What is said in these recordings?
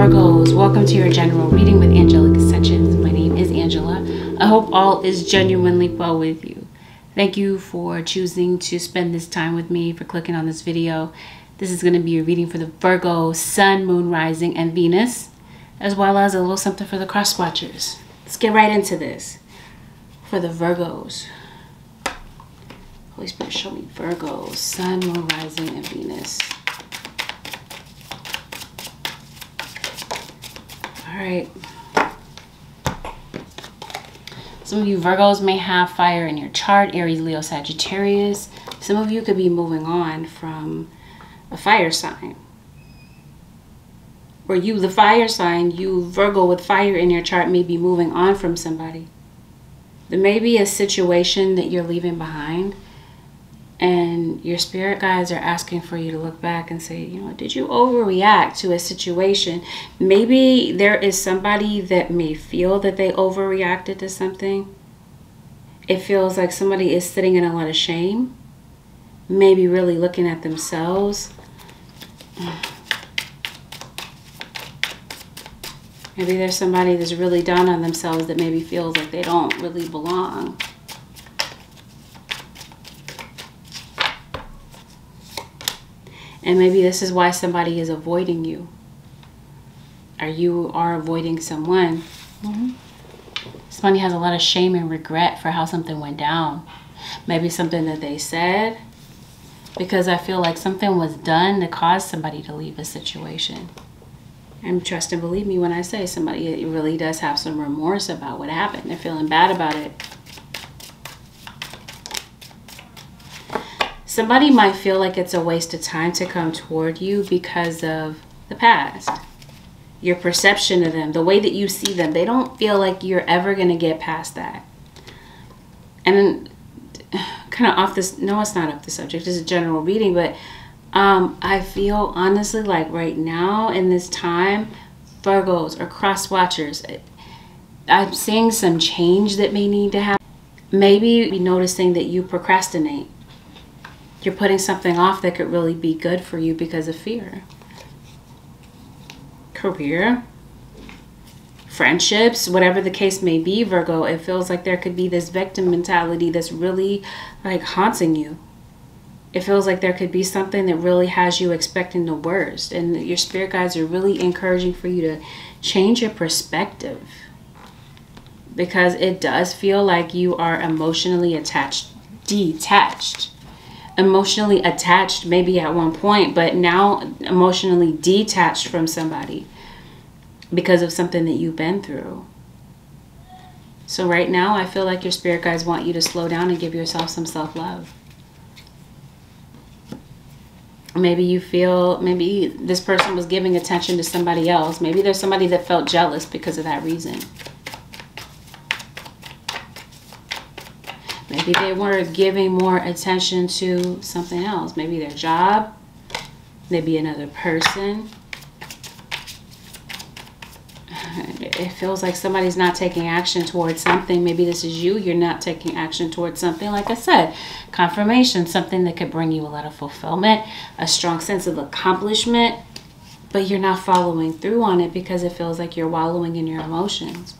Virgos, welcome to your general reading with Angelic Ascensions. My name is Angela. I hope all is genuinely well with you. Thank you for choosing to spend this time with me, for clicking on this video. This is going to be a reading for the Virgo, Sun, Moon, Rising, and Venus, as well as a little something for the cross watchers. Let's get right into this. For the Virgos, Holy Spirit, show me Virgos, Sun, Moon, Rising, and Venus. All right. Some of you Virgos may have fire in your chart, Aries, Leo, Sagittarius. Some of you could be moving on from a fire sign. Or you, the fire sign, you Virgo with fire in your chart, may be moving on from somebody. There may be a situation that you're leaving behind, and your spirit guides are asking for you to look back and say, you know, did you overreact to a situation? Maybe there is somebody that may feel that they overreacted to something. It feels like somebody is sitting in a lot of shame, maybe really looking at themselves. Maybe there's somebody that's really down on themselves that maybe feels like they don't really belong. And maybe this is why somebody is avoiding you. Or you are avoiding someone. Somebody has a lot of shame and regret for how something went down. Maybe something that they said. Because I feel like something was done to cause somebody to leave a situation. And trust and believe me when I say somebody really does have some remorse about what happened. They're feeling bad about it. Somebody might feel like it's a waste of time to come toward you because of the past. Your perception of them, the way that you see them. They don't feel like you're ever going to get past that. And kind of off this, no, it's not off the subject. This is a general reading, but I feel honestly like right now in this time, Virgos or cross watchers, I'm seeing some change that may need to happen. Maybe be noticing that you procrastinate. You're putting something off that could really be good for you because of fear. Career, friendships, whatever the case may be, Virgo, it feels like there could be this victim mentality that's really like haunting you. It feels like there could be something that really has you expecting the worst. And your spirit guides are really encouraging for you to change your perspective. Because it does feel like you are emotionally detached. Emotionally attached maybe at one point, but now emotionally detached from somebody because of something that you've been through. So right now I feel like your spirit guides want you to slow down and give yourself some self-love. Maybe you feel, maybe this person was giving attention to somebody else. Maybe there's somebody that felt jealous because of that reason. Maybe they were giving more attention to something else. Maybe their job. Maybe another person. It feels like somebody's not taking action towards something. Maybe this is you. You're not taking action towards something. Like I said, confirmation. Something that could bring you a lot of fulfillment. A strong sense of accomplishment. But you're not following through on it because it feels like you're wallowing in your emotions.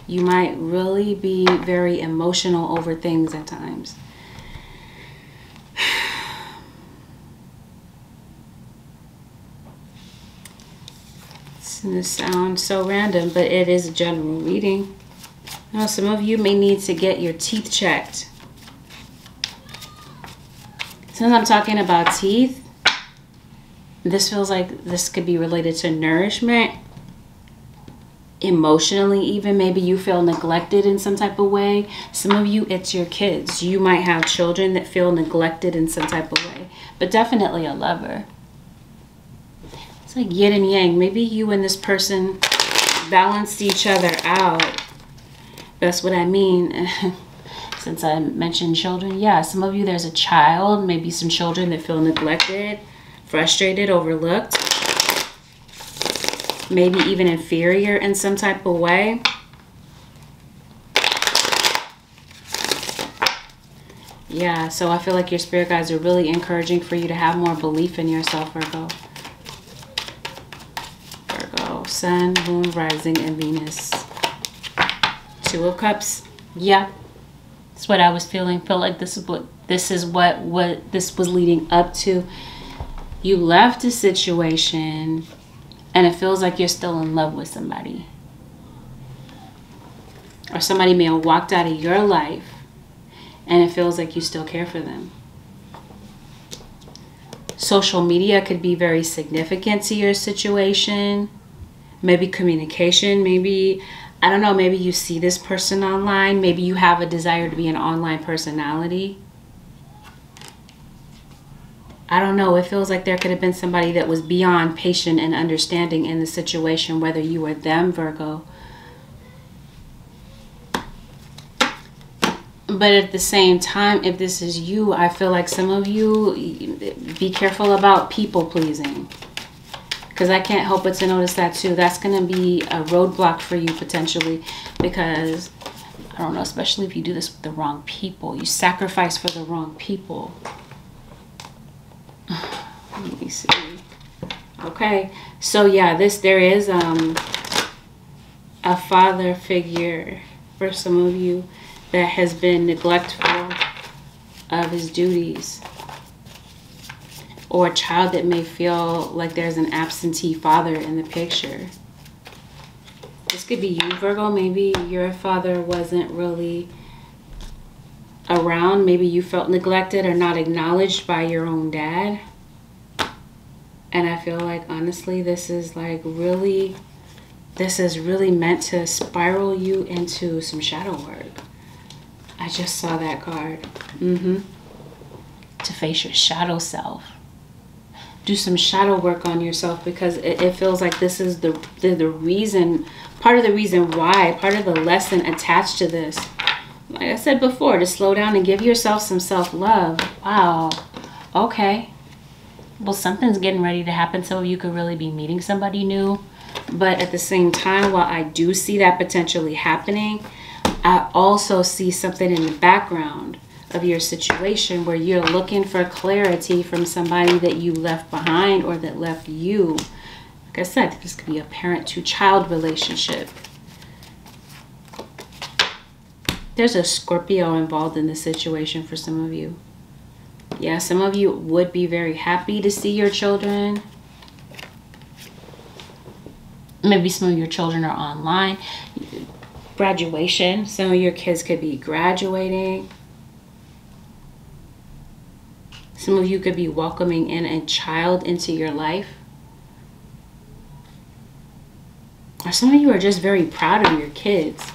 You might really be very emotional over things at times. This sounds so random, but it is a general reading. Now, some of you may need to get your teeth checked. Since I'm talking about teeth, this feels like this could be related to nourishment. Emotionally, even maybe you feel neglected in some type of way. Some of you, it's your kids. You might have children that feel neglected in some type of way, but definitely a lover. It's like yin and yang. Maybe you and this person balanced each other out. That's what I mean. Since I mentioned children, yeah, some of you, there's a child, maybe some children that feel neglected, frustrated, overlooked. Maybe even inferior in some type of way. Yeah, so I feel like your spirit guides are really encouraging for you to have more belief in yourself, Virgo. Virgo. Virgo, Sun, Moon, Rising, and Venus. Two of Cups. Yeah, that's what I was feeling. Feel like this is what this was leading up to. You left a situation, and it feels like you're still in love with somebody, or somebody may have walked out of your life, and it feels like you still care for them. Social media could be very significant to your situation. Maybe communication, maybe, I don't know, maybe you see this person online. Maybe you have a desire to be an online personality. I don't know. It feels like there could have been somebody that was beyond patient and understanding in the situation, whether you were them, Virgo. But at the same time, if this is you, I feel like some of you, be careful about people pleasing. Because I can't help but to notice that too. That's going to be a roadblock for you potentially. Because, I don't know, especially if you do this with the wrong people. You sacrifice for the wrong people. Let me see. Okay. So yeah, there is a father figure for some of you that has been neglectful of his duties, or a child that may feel like there's an absentee father in the picture. This could be you, Virgo. Maybe your father wasn't really around. Maybe you felt neglected or not acknowledged by your own dad. And I feel like, honestly, this is really meant to spiral you into some shadow work. I just saw that card. To face your shadow self. Do some shadow work on yourself, because it feels like this is the reason, part of the reason why, part of the lesson attached to this. Like I said before, to slow down and give yourself some self-love. Wow. Okay. Well, something's getting ready to happen. Some of you could really be meeting somebody new. But at the same time, while I do see that potentially happening, I also see something in the background of your situation where you're looking for clarity from somebody that you left behind or that left you. Like I said, this could be a parent to child relationship. There's a Scorpio involved in this situation for some of you. Yeah, some of you would be very happy to see your children. Maybe some of your children are online. Graduation. Some of your kids could be graduating. Some of you could be welcoming in a child into your life. Or some of you are just very proud of your kids.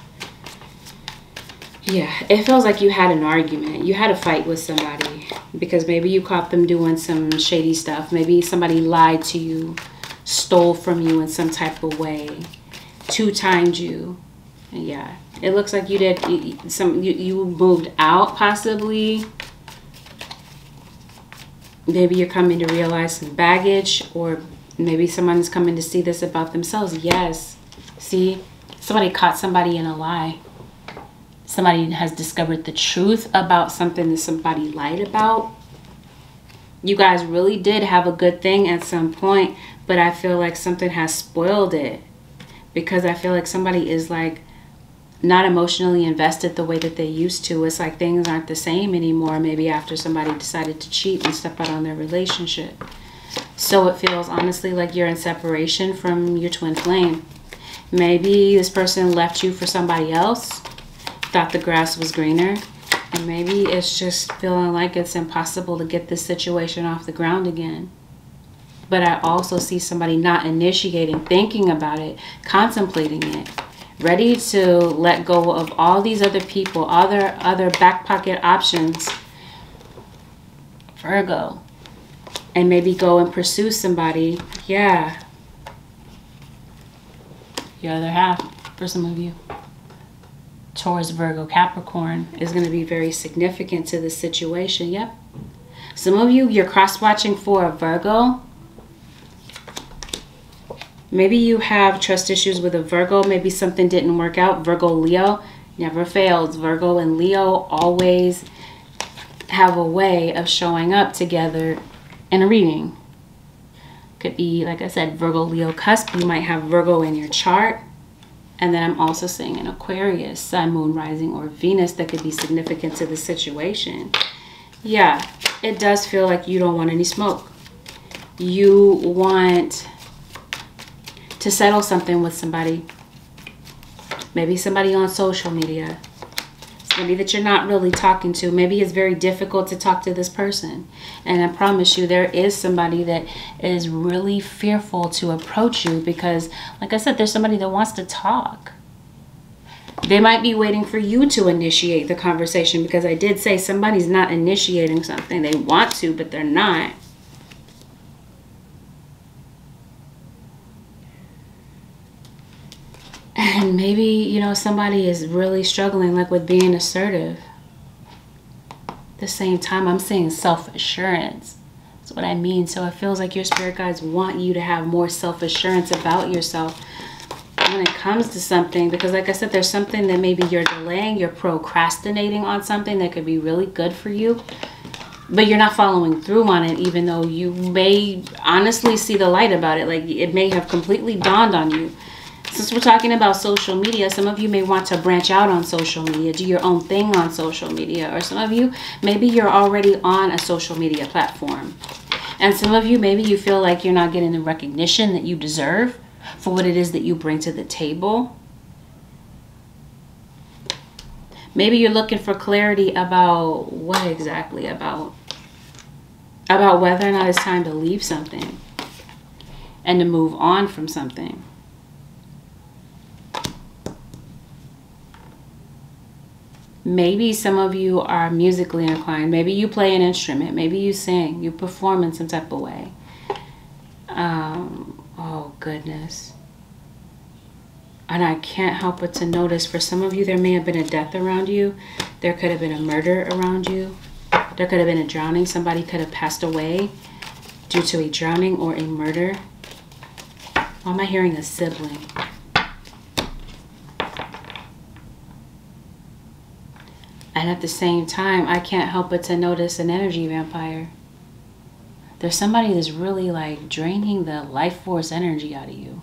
Yeah, it feels like you had an argument. You had a fight with somebody because maybe you caught them doing some shady stuff. Maybe somebody lied to you, stole from you in some type of way, two-timed you. Yeah, it looks like you did you moved out possibly. Maybe you're coming to realize some baggage, or maybe someone's coming to see this about themselves. Yes. See, somebody caught somebody in a lie. Somebody has discovered the truth about something that somebody lied about. You guys really did have a good thing at some point, but I feel like something has spoiled it, because I feel like somebody is like not emotionally invested the way that they used to. It's like things aren't the same anymore, maybe after somebody decided to cheat and step out on their relationship. So it feels honestly like you're in separation from your twin flame. Maybe this person left you for somebody else, thought the grass was greener, and maybe it's just feeling like it's impossible to get this situation off the ground again. But I also see somebody not initiating, thinking about it, contemplating it, ready to let go of all these other people, other back pocket options, Virgo, and maybe go and pursue somebody. Yeah, your other half for some of you. Taurus, Virgo, Capricorn is going to be very significant to this situation. Yep. Some of you, you're cross-watching for a Virgo. Maybe you have trust issues with a Virgo. Maybe something didn't work out. Virgo, Leo never fails. Virgo and Leo always have a way of showing up together in a reading. Could be, like I said, Virgo, Leo, cusp. You might have Virgo in your chart. And then I'm also seeing an Aquarius, Sun, Moon, Rising, or Venus that could be significant to the situation. Yeah, it does feel like you don't want any smoke. You want to settle something with somebody. Maybe somebody on social media. Somebody that you're not really talking to. Maybe it's very difficult to talk to this person. And I promise you, there is somebody that is really fearful to approach you because, like I said, there's somebody that wants to talk. They might be waiting for you to initiate the conversation, because I did say somebody's not initiating something. They want to, but they're not. And maybe, you know, somebody is really struggling, like, with being assertive. At the same time, I'm saying self-assurance. That's what I mean. So it feels like your spirit guides want you to have more self-assurance about yourself when it comes to something. Because, like I said, there's something that maybe you're delaying, you're procrastinating on something that could be really good for you, but you're not following through on it, even though you may honestly see the light about it. Like, it may have completely dawned on you. Since we're talking about social media, some of you may want to branch out on social media, do your own thing on social media. Or some of you, maybe you're already on a social media platform. And some of you, maybe you feel like you're not getting the recognition that you deserve for what it is that you bring to the table. Maybe you're looking for clarity about what exactly, about whether or not it's time to leave something and to move on from something. Maybe some of you are musically inclined. Maybe you play an instrument. Maybe you sing. You perform in some type of way. Oh, goodness. And I can't help but to notice, for some of you, there may have been a death around you. There could have been a murder around you. There could have been a drowning. Somebody could have passed away due to a drowning or a murder. Why am I hearing a sibling? And at the same time, I can't help but to notice an energy vampire. There's somebody that's really, like, draining the life force energy out of you.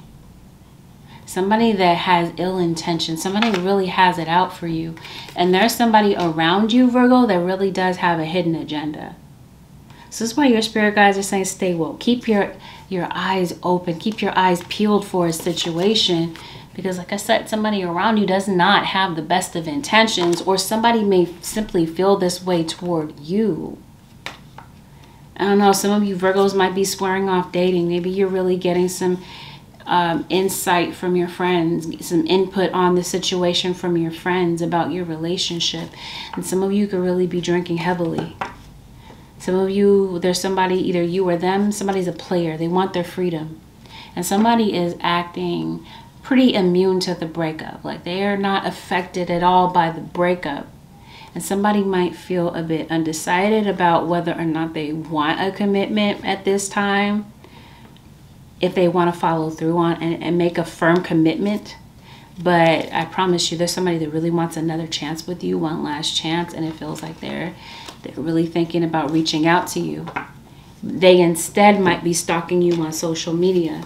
Somebody that has ill intention. Somebody really has it out for you. And there's somebody around you, Virgo, that really does have a hidden agenda. So this is why your spirit guides are saying stay woke. Keep your eyes open. Keep your eyes peeled for a situation. Because, like I said, somebody around you does not have the best of intentions, or somebody may simply feel this way toward you. I don't know, some of you Virgos might be swearing off dating. Maybe you're really getting some insight from your friends, some input on the situation from your friends about your relationship. And some of you could really be drinking heavily. Some of you, there's somebody, either you or them, somebody's a player. They want their freedom. And somebody is acting pretty immune to the breakup. Like, they are not affected at all by the breakup. And somebody might feel a bit undecided about whether or not they want a commitment at this time. If they want to follow through on and make a firm commitment. But I promise you, there's somebody that really wants another chance with you, one last chance. And it feels like they're really thinking about reaching out to you. They instead might be stalking you on social media.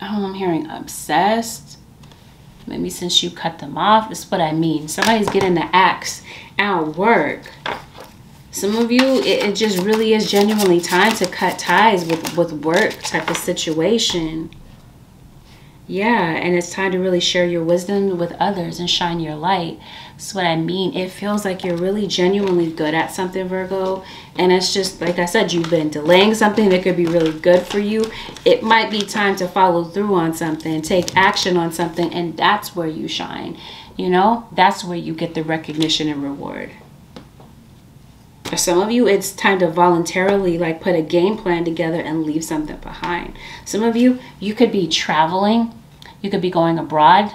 Oh, I'm hearing obsessed. Maybe since you cut them off. That's what I mean. Somebody's getting the axe at work. Some of you, it just really is genuinely time to cut ties with work type of situation. Yeah, and it's time to really share your wisdom with others and shine your light. That's what I mean. It feels like you're really genuinely good at something, Virgo. And it's just, like I said, you've been delaying something that could be really good for you. It might be time to follow through on something, take action on something, and that's where you shine. You know, that's where you get the recognition and reward. For some of you, it's time to voluntarily, like, put a game plan together and leave something behind. Some of you, you could be traveling. You could be going abroad,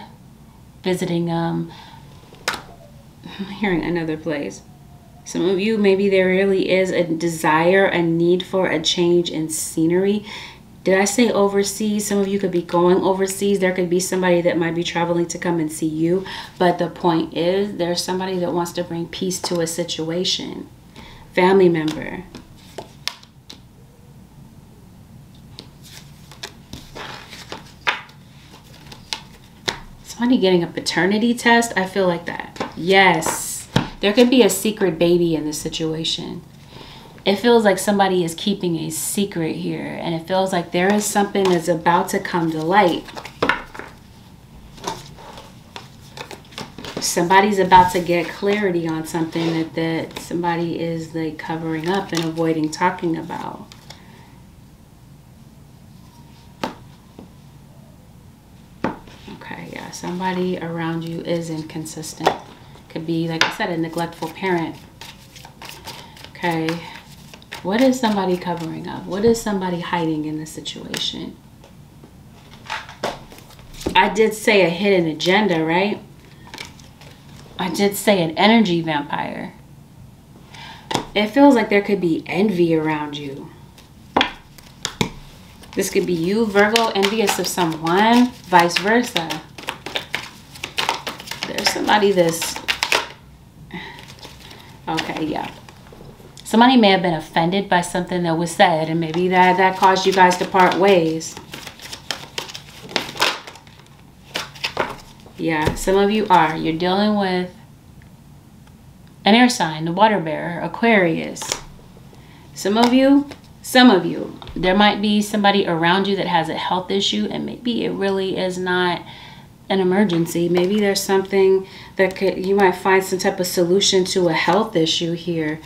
visiting, I'm hearing another place. Some of you, maybe there really is a desire, a need for a change in scenery. Did I say overseas? Some of you could be going overseas. There could be somebody that might be traveling to come and see you. But the point is, there's somebody that wants to bring peace to a situation. family member. Somebody getting a paternity test. I feel like that. Yes. There could be a secret baby in this situation. It feels like somebody is keeping a secret here. And it feels like there is something that's about to come to light. Somebody's about to get clarity on something that somebody is like covering up and avoiding talking about. Okay, yeah, somebody around you is inconsistent. Could be, like I said, a neglectful parent. Okay, what is somebody covering up? What is somebody hiding in this situation? I did say a hidden agenda, right? I did say an energy vampire. It feels like there could be envy around you. This could be you, Virgo, envious of someone, vice versa. There's somebody that's... Okay, yeah. Somebody may have been offended by something that was said, and maybe that caused you guys to part ways. Yeah, some of you are. You're dealing with an air sign, the water bearer, Aquarius. Some of you, there might be somebody around you that has a health issue, and maybe it really is not an emergency. Maybe there's something that you might find some type of solution to a health issue here.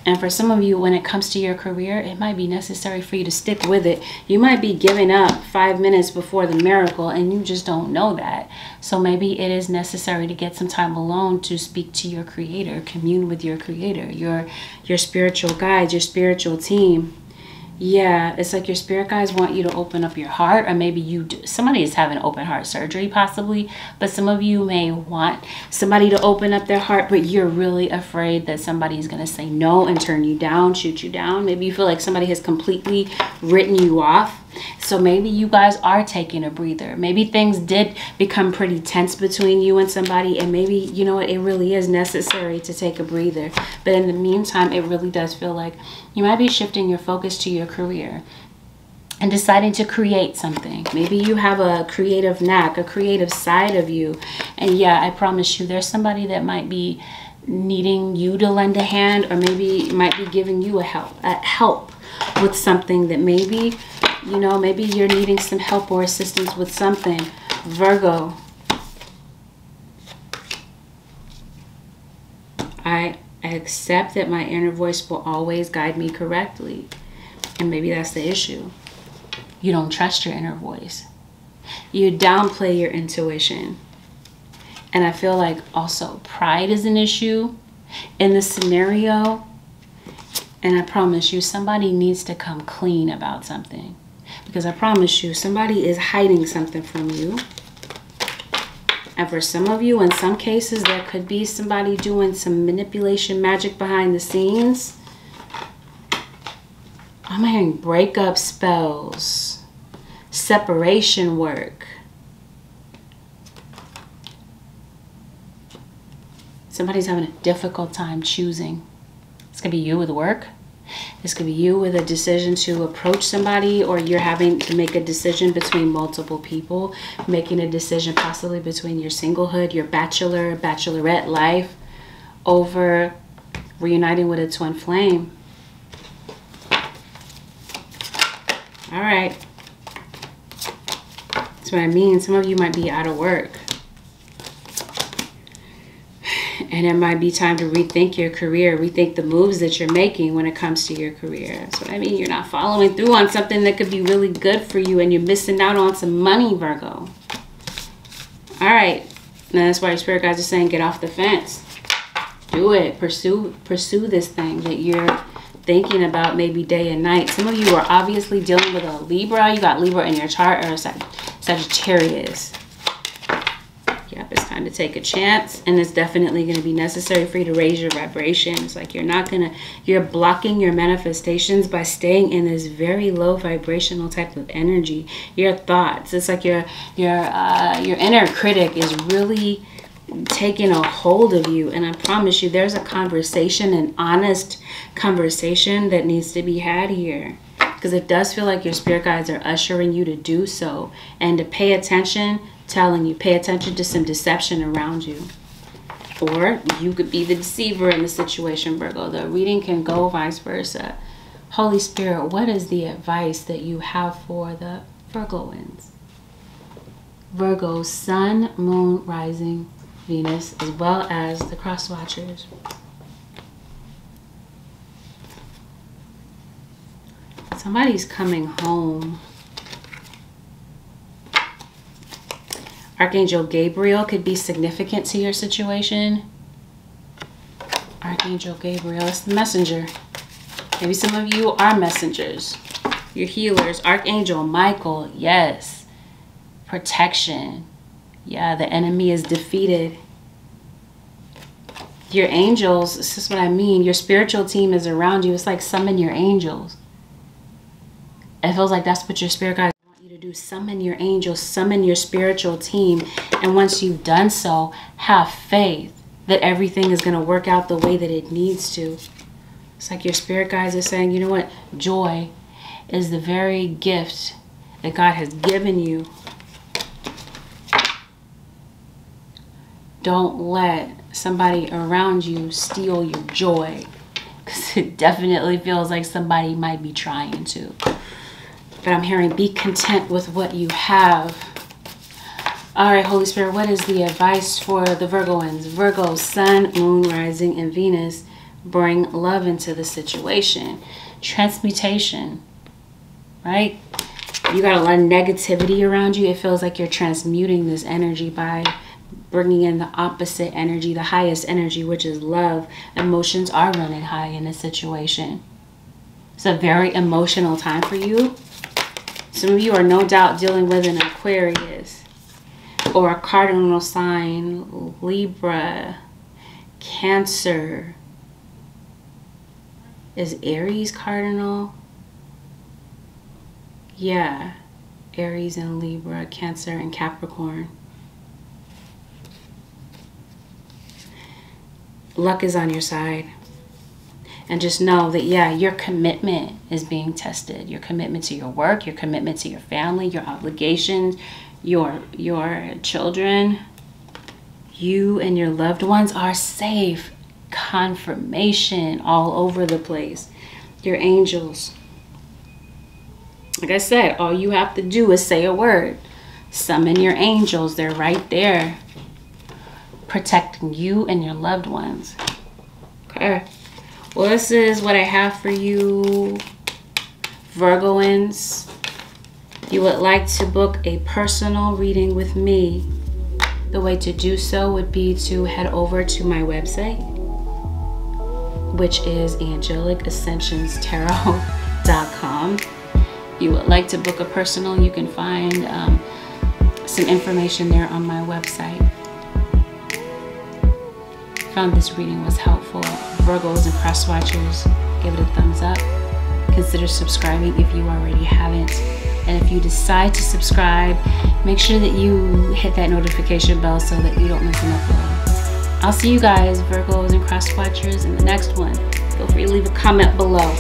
And for some of you, when it comes to your career, it might be necessary for you to stick with it. You might be giving up 5 minutes before the miracle, and you just don't know that. So maybe it is necessary to get some time alone to speak to your creator, commune with your creator, your spiritual guides, your spiritual team. Yeah, it's like your spirit guides want you to open up your heart, or maybe somebody is having open heart surgery possibly, but some of you may want somebody to open up their heart, but you're really afraid that somebody's going to say no and turn you down, shoot you down. Maybe you feel like somebody has completely written you off. So maybe you guys are taking a breather. Maybe things did become pretty tense between you and somebody, and maybe, you know what, it really is necessary to take a breather. But in the meantime, it really does feel like you might be shifting your focus to your career and deciding to create something. Maybe you have a creative knack, a creative side of you. And yeah, I promise you, there's somebody that might be needing you to lend a hand, or maybe might be giving you a help with something that maybe, you know, maybe you're needing some help or assistance with something. Virgo, I accept that my inner voice will always guide me correctly. And maybe that's the issue. You don't trust your inner voice. You downplay your intuition. And I feel like also pride is an issue in this scenario. And I promise you, somebody needs to come clean about something. Because I promise you, somebody is hiding something from you. And for some of you, in some cases, there could be somebody doing some manipulation magic behind the scenes. I'm hearing breakup spells, separation work. Somebody's having a difficult time choosing. This could be you with work. This could be you with a decision to approach somebody, or you're having to make a decision between multiple people, making a decision possibly between your singlehood, your bachelorette life, over reuniting with a twin flame. All right. That's what I mean. Some of you might be out of work. And it might be time to rethink your career, rethink the moves that you're making when it comes to your career. That's what I mean. You're not following through on something that could be really good for you, and you're missing out on some money, Virgo. All right. And that's why your spirit guides are saying get off the fence. Do it. Pursue this thing that you're thinking about maybe day and night. Some of you are obviously dealing with a Libra. You got Libra in your chart, or Sagittarius. Yep, it's time to take a chance, and it's definitely going to be necessary for you to raise your vibration. It's like you're blocking your manifestations by staying in this very low vibrational type of energy. Your thoughts, it's like your inner critic is really taking a hold of you. And I promise you, there's a conversation, an honest conversation that needs to be had here. Because it does feel like your spirit guides are ushering you to do so. And to pay attention, telling you, pay attention to some deception around you. Or you could be the deceiver in the situation, Virgo. The reading can go vice versa. Holy Spirit, what is the advice that you have for the Virgoans? Virgo, Sun, Moon, Rising, Venus, as well as the cross watchers. Somebody's coming home. Archangel Gabriel could be significant to your situation. Archangel Gabriel is the messenger. Maybe some of you are messengers. You're healers. Archangel Michael, yes. Protection. Yeah, the enemy is defeated. Your angels, this is what I mean. Your spiritual team is around you. It's like summon your angels. It feels like that's what your spirit guides want you to do. Summon your angels, summon your spiritual team. And once you've done so, have faith that everything is going to work out the way that it needs to. It's like your spirit guides are saying, you know what? Joy is the very gift that God has given you. Don't let somebody around you steal your joy. Because it definitely feels like somebody might be trying to. But I'm hearing be content with what you have. All right, Holy Spirit, what is the advice for the Virgoans? Virgo, Sun, Moon, Rising, and Venus bring love into the situation. Transmutation, right? You got a lot of negativity around you. It feels like you're transmuting this energy by bringing in the opposite energy, the highest energy, which is love. Emotions are running high in this situation. It's a very emotional time for you. Some of you are no doubt dealing with an Aquarius or a cardinal sign, Libra, Cancer. Is Aries cardinal? Yeah, Aries and Libra, Cancer and Capricorn. Luck is on your side. And just know that, yeah, your commitment is being tested. Your commitment to your work, your commitment to your family, your obligations, your children. You and your loved ones are safe. Confirmation all over the place. Your angels. Like I said, all you have to do is say a word. Summon your angels. They're right there, protecting you and your loved ones. Okay. Well, this is what I have for you, Virgoans. If you would like to book a personal reading with me, the way to do so would be to head over to my website, which is AngelicAscensionsTarot.com. If you would like to book a personal, you can find some information there on my website. Found this reading was helpful. Virgos and cross watchers, give it a thumbs up. Consider subscribing if you already haven't. And if you decide to subscribe, make sure that you hit that notification bell so that you don't miss an upload. I'll see you guys, Virgos and cross watchers, in the next one. Feel free to leave a comment below.